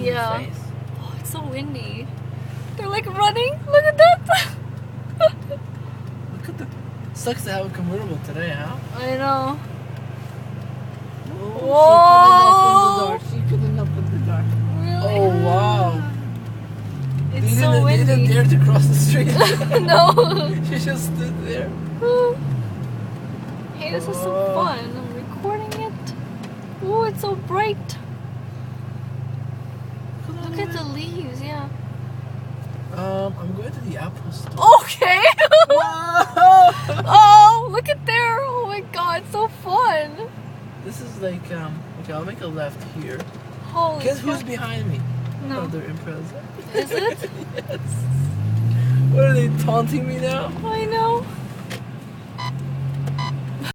Yeah. face. Oh, it's so windy. They're like running. Look at that. Look at the... Sucks to have a convertible today, huh? I know. Oh, she couldn't open the door. Really? Oh, wow. It's They so didn't windy. dare to cross the street. No. She just stood there. Hey, this is so fun. I'm recording it. Oh, it's so bright. Look at the leaves, yeah. I'm going to the Apple store. Okay. Whoa! Oh, look at there. Oh my god, so fun. This is like, okay, I'll make a left here. Holy Guess who's crap. behind me? No. Oh, they're impressed. Is it? Yes. What are they taunting me now? I know.